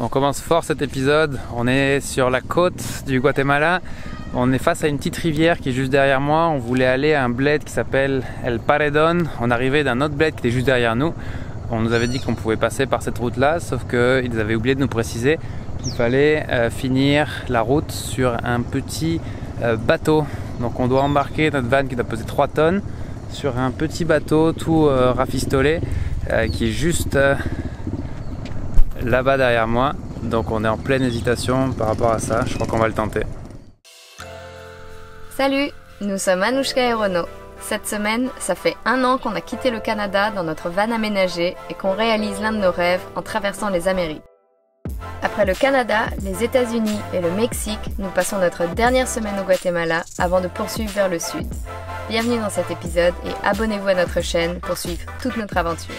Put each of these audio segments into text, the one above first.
On commence fort cet épisode, on est sur la côte du Guatemala, on est face à une petite rivière qui est juste derrière moi. On voulait aller à un bled qui s'appelle El Paredón, on arrivait d'un autre bled qui était juste derrière nous. On nous avait dit qu'on pouvait passer par cette route là, sauf qu'ils avaient oublié de nous préciser qu'il fallait finir la route sur un petit bateau. Donc on doit embarquer notre van qui doit peser 3 tonnes sur un petit bateau tout rafistolé qui est juste là-bas derrière moi. Donc on est en pleine hésitation par rapport à ça, je crois qu'on va le tenter. Salut, nous sommes Anouchka et Renaud. Cette semaine, ça fait 1 an qu'on a quitté le Canada dans notre van aménagé et qu'on réalise l'un de nos rêves en traversant les Amériques. Après le Canada, les États-Unis et le Mexique, nous passons notre dernière semaine au Guatemala avant de poursuivre vers le sud. Bienvenue dans cet épisode et abonnez-vous à notre chaîne pour suivre toute notre aventure.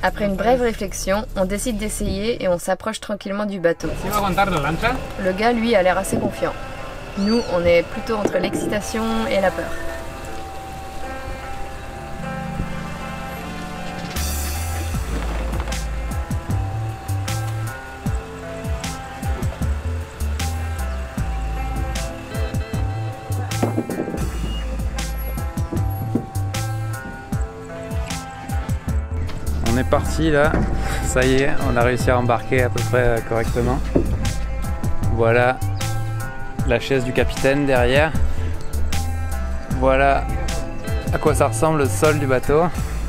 Après une brève réflexion, on décide d'essayer et on s'approche tranquillement du bateau. Le gars, lui, a l'air assez confiant. Nous, on est plutôt entre l'excitation et la peur. On est parti là, ça y est, on a réussi à embarquer à peu près correctement. Voilà la chaise du capitaine derrière. Voilà à quoi ça ressemble le sol du bateau.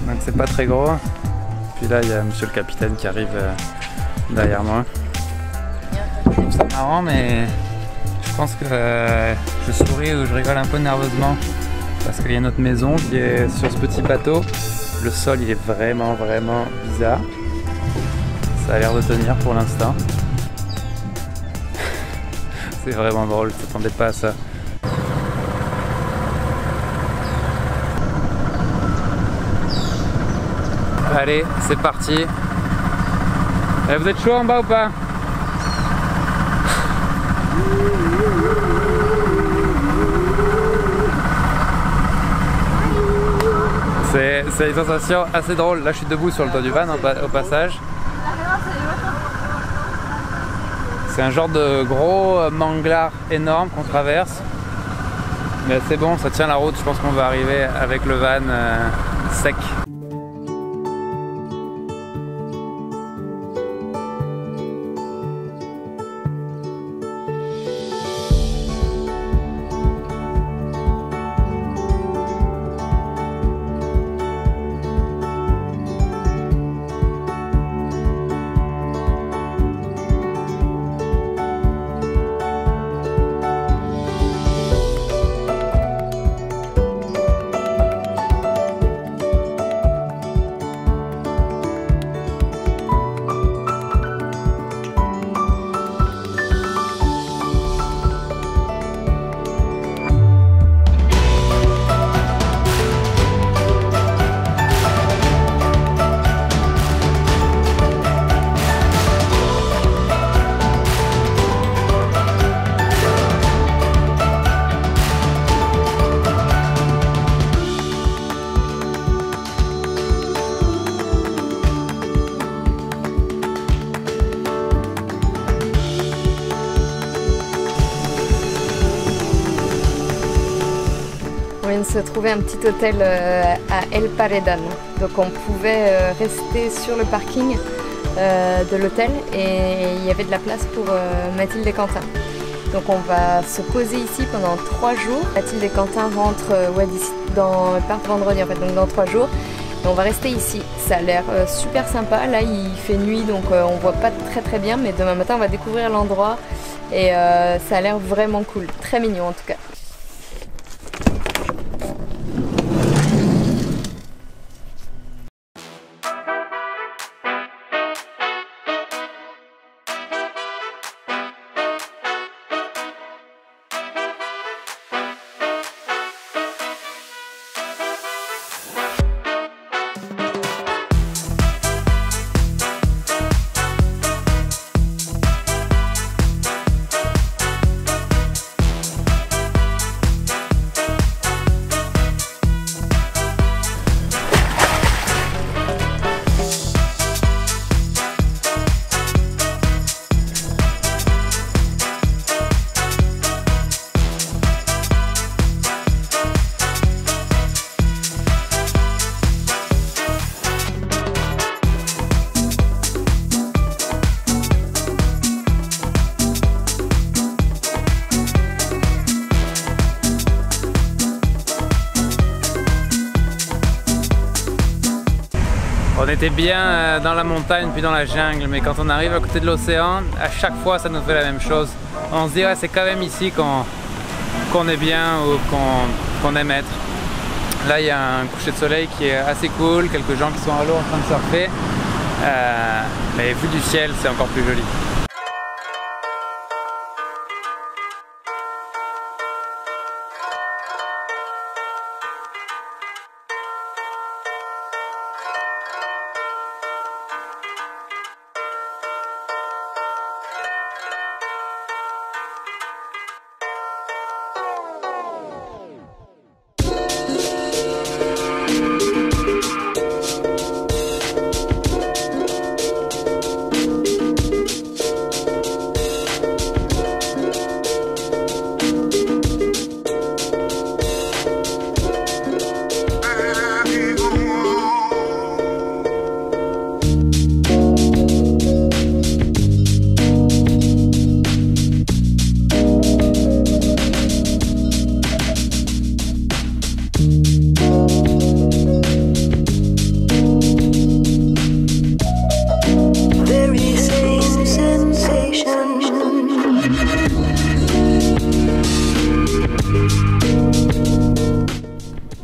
Donc c'est pas très gros. Puis là il y a monsieur le capitaine qui arrive derrière moi. Je trouve ça marrant, mais je pense que je souris ou je rigole un peu nerveusement parce qu'il y a notre maison qui est sur ce petit bateau. Le sol il est vraiment bizarre. Ça a l'air de tenir pour l'instant. C'est vraiment drôle, je m'attendais pas à ça. Allez, c'est parti. Vous êtes chaud en bas ou pas? C'est une sensation assez drôle. Là je suis debout sur le toit du van au passage. C'est un genre de gros manglar énorme qu'on traverse. Mais c'est bon, ça tient la route. Je pense qu'on va arriver avec le van sec. On vient de se trouver un petit hôtel à El Paredón. Donc on pouvait rester sur le parking de l'hôtel et il y avait de la place pour Mathilde et Quentin. Donc on va se poser ici pendant 3 jours. Mathilde et Quentin partent vendredi en fait, donc dans 3 jours. Et on va rester ici. Ça a l'air super sympa. Là il fait nuit donc on voit pas très bien, mais demain matin on va découvrir l'endroit et ça a l'air vraiment cool. Très mignon en tout cas. On était bien dans la montagne puis dans la jungle, mais quand on arrive à côté de l'océan, à chaque fois ça nous fait la même chose. On se dit ouais, c'est quand même ici qu'on est bien ou qu'on aime être. Là il y a un coucher de soleil qui est assez cool, quelques gens qui sont à l'eau en train de surfer, mais vu du ciel c'est encore plus joli.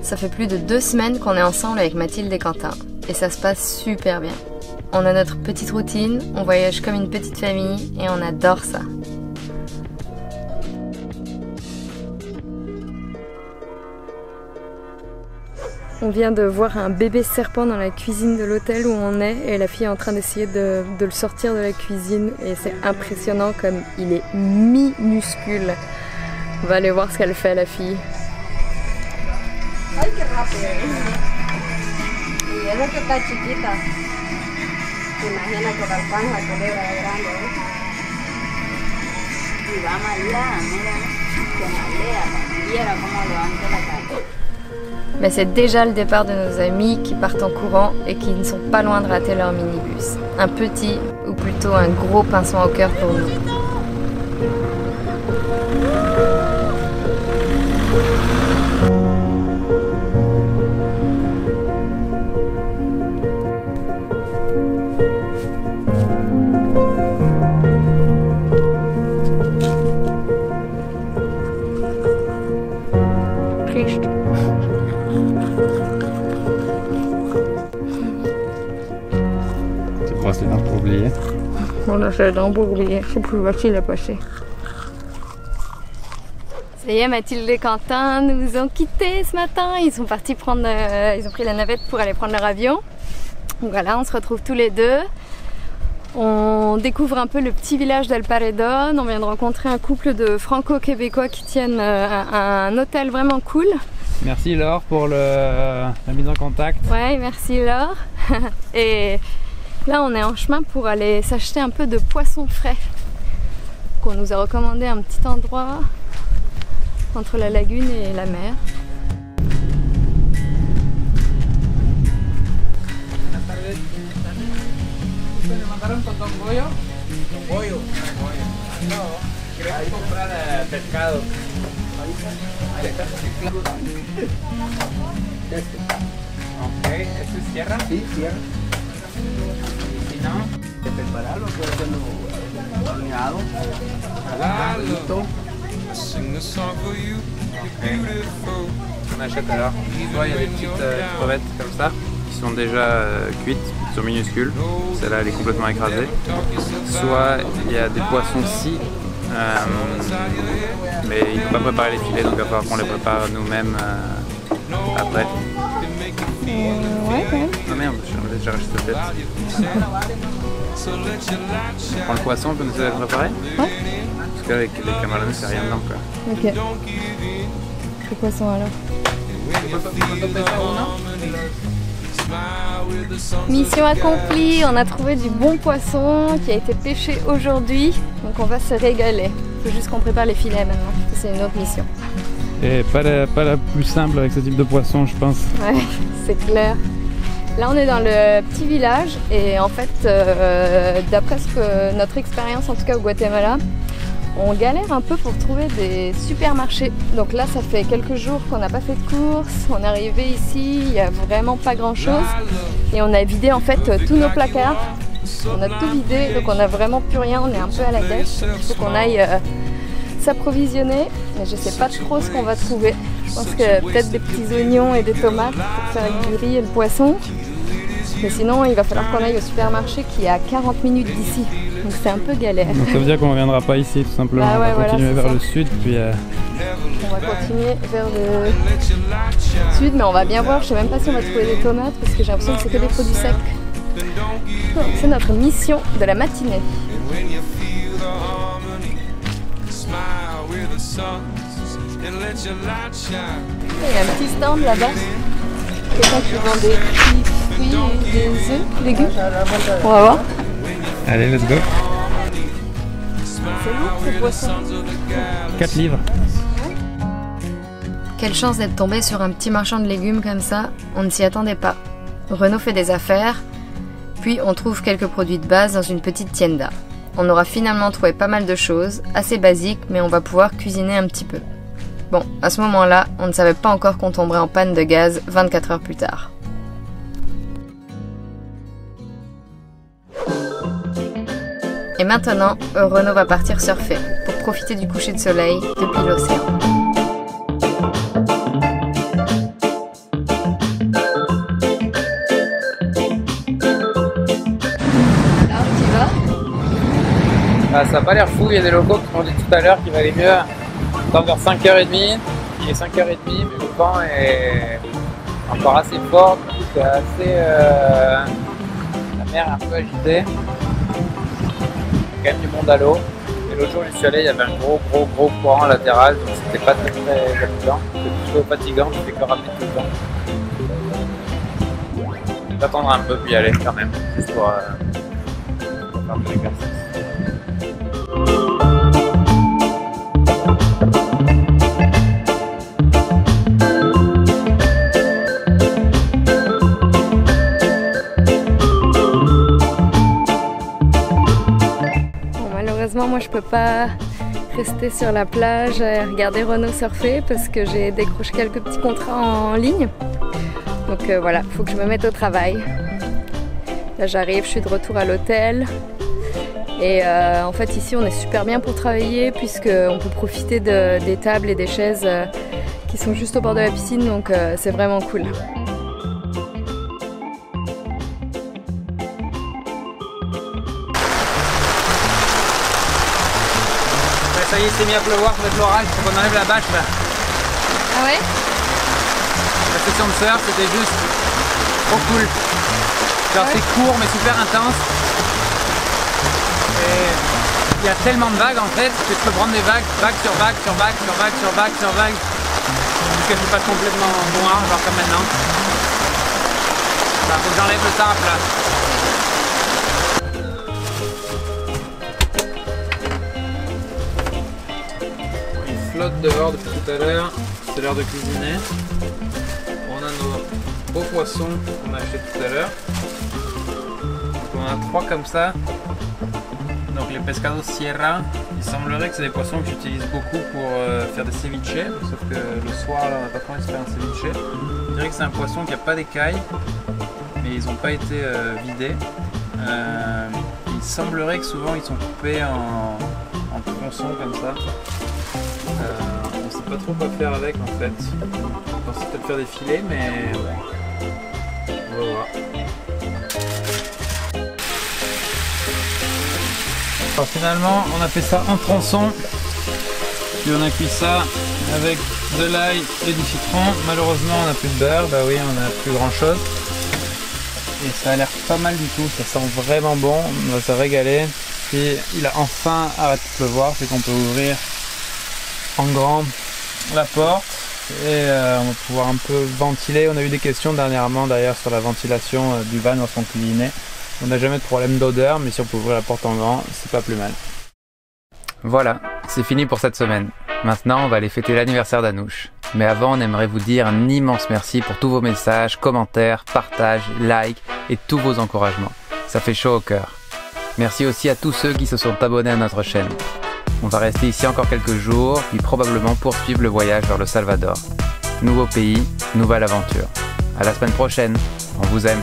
Ça fait plus de 2 semaines qu'on est ensemble avec Mathilde et Quentin et ça se passe super bien. On a notre petite routine, on voyage comme une petite famille et on adore ça. On vient de voir un bébé serpent dans la cuisine de l'hôtel où on est et la fille est en train d'essayer de le sortir de la cuisine et c'est impressionnant comme il est minuscule. On va aller voir ce qu'elle fait la fille. Ay, qué rápido. Y eso que está chiquita. Imagina con el pan la culebra de grande. Y va María, mira, que María, viera cómo levanta la cara. Mais c'est déjà le départ de nos amis qui partent en courant et qui ne sont pas loin de rater leur minibus. Un petit, ou plutôt un gros pincement au cœur pour nous. Tu brosses les dents pour oublier. On a fait les dents pour oublier, c'est plus facile à passer. Ça y est, Mathilde et Quentin nous ont quittés ce matin. Ils sont partis prendre, ils ont pris la navette pour aller prendre leur avion. Donc voilà, on se retrouve tous les deux. On découvre un peu le petit village d'El Paredón. On vient de rencontrer un couple de franco-québécois qui tiennent un hôtel vraiment cool. Merci Laure pour la mise en contact. Ouais, merci Laure. Et là, on est en chemin pour aller s'acheter un peu de poisson frais. Donc, on nous a recommandé un petit endroit entre la lagune et la mer. Ok, ¿esto es tierra? Sí, cierra. Si no, De prepararlo, puede hacerlo horneado, salado. On achète alors. Soit il y a des petites crevettes comme ça qui sont déjà cuites, qui sont minuscules. Celle-là elle est complètement écrasée. Soit il y a des poissons-ci, mais ils ne peuvent pas préparer les filets, donc il va falloir qu'on les prépare nous-mêmes après. Ouais, quand même. Ah merde, j'ai déjà racheté cette tête. On prend le poisson, on peut nous le préparer? Ouais. Parce qu'avec les camarones, c'est rien dedans quoi. Ok. Le poisson alors. Mission accomplie, on a trouvé du bon poisson qui a été pêché aujourd'hui, donc on va se régaler. Il faut juste qu'on prépare les filets maintenant, c'est une autre mission. Et pas la plus simple avec ce type de poisson, je pense. Ouais, c'est clair. Là on est dans le petit village et en fait d'après notre expérience en tout cas au Guatemala, on galère un peu pour trouver des supermarchés. Donc là, ça fait quelques jours qu'on n'a pas fait de courses. On est arrivé ici, il n'y a vraiment pas grand chose. Et on a vidé en fait tous nos placards. On a tout vidé, donc on n'a vraiment plus rien. On est un peu à la dèche. Il faut qu'on aille s'approvisionner. Mais je ne sais pas trop ce qu'on va trouver. Je pense que peut-être des petits oignons et des tomates pour faire avec du riz et le poisson. Mais sinon, il va falloir qu'on aille au supermarché qui est à 40 minutes d'ici. Donc c'est un peu galère. Donc ça veut dire qu'on ne reviendra pas ici tout simplement. Bah ouais, on va continuer vers ça. le sud. Puis, On va continuer vers le sud, mais on va bien voir. Je sais même pas si on va trouver des tomates parce que j'ai l'impression que c'est que des produits secs. Donc c'est notre mission de la matinée. Il y a un petit stand là-bas. Quelqu'un qui vend des petits fruits, des œufs, légumes. On va voir. allez, let's go. C'est lourd ce poisson. 4 livres. Quelle chance d'être tombé sur un petit marchand de légumes comme ça, on ne s'y attendait pas. Renaud fait des affaires, puis on trouve quelques produits de base dans une petite tienda. On aura finalement trouvé pas mal de choses, assez basiques, mais on va pouvoir cuisiner un petit peu. Bon, à ce moment-là, on ne savait pas encore qu'on tomberait en panne de gaz 24 heures plus tard. Et maintenant, Renaud va partir surfer pour profiter du coucher de soleil depuis l'océan. Alors, tu vas ? Ah, ça n'a pas l'air fou, il y a des locaux qui m'ont dit tout à l'heure qu'il valait mieux attendre vers 5h30. Il est 5h30, mais le vent est encore assez fort, c'est assez... la mer est un peu agitée. Il y a quand même du monde à l'eau. Et l'autre jour, je suis allé, il y avait un gros courant latéral, donc c'était pas très amusant. C'était plutôt fatigant, c'était que rapide tout le temps. Je vais attendre un peu puis y aller quand même, juste pour faire de l'exercice. Malheureusement, moi je peux pas rester sur la plage et regarder Renaud surfer parce que j'ai décroché quelques petits contrats en ligne. Donc voilà, il faut que je me mette au travail. Là j'arrive, je suis de retour à l'hôtel. Et en fait ici on est super bien pour travailler puisqu'on peut profiter des tables et des chaises qui sont juste au bord de la piscine, donc c'est vraiment cool. Ça y est, c'est mis à pleuvoir, ça va être l'orage, il faut qu'on enlève la bâche là. Ah ouais? La session de surf c'était juste trop cool. Genre c'est court mais super intense. Et il y a tellement de vagues en fait que tu peux prendre des vagues, vague sur vague, sur vague, sur vague, sur vague, sur vague. Jusqu'à ce que tu passes complètement noir, genre comme maintenant. Enfin, faut que j'enlève le tarp là. Dehors depuis tout à l'heure, c'est l'heure de cuisiner. On a nos beaux poissons qu'on a achetés tout à l'heure. On a 3 comme ça. Donc les pescados sierra. Il semblerait que c'est des poissons que j'utilise beaucoup pour faire des ceviches. Sauf que le soir là, on n'a pas trop envie de se faire un ceviche. Je dirais que c'est un poisson qui n'a pas d'écailles, mais ils n'ont pas été vidés. Il semblerait que souvent ils sont coupés en tronçons comme ça. On sait pas trop quoi faire avec en fait. On pensait peut-être faire des filets, mais on va voir. Alors finalement, on a fait ça en tronçons. Puis on a cuit ça avec de l'ail et du citron. Malheureusement, on n'a plus de beurre. Bah oui, on n'a plus grand chose. Et ça a l'air pas mal du tout. Ça sent vraiment bon. On va se régaler. Puis il a enfin arrêté de pleuvoir, c'est qu'on peut ouvrir en grand la porte et on va pouvoir un peu ventiler. On a eu des questions dernièrement d'ailleurs sur la ventilation du van lorsqu'on cuisinait. On n'a jamais de problème d'odeur, mais si on peut ouvrir la porte en grand, c'est pas plus mal. Voilà, c'est fini pour cette semaine. Maintenant, on va aller fêter l'anniversaire d'Anouche. Mais avant, on aimerait vous dire un immense merci pour tous vos messages, commentaires, partages, likes et tous vos encouragements. Ça fait chaud au cœur. Merci aussi à tous ceux qui se sont abonnés à notre chaîne. On va rester ici encore quelques jours, puis probablement poursuivre le voyage vers le Salvador. Nouveau pays, nouvelle aventure. À la semaine prochaine, on vous aime.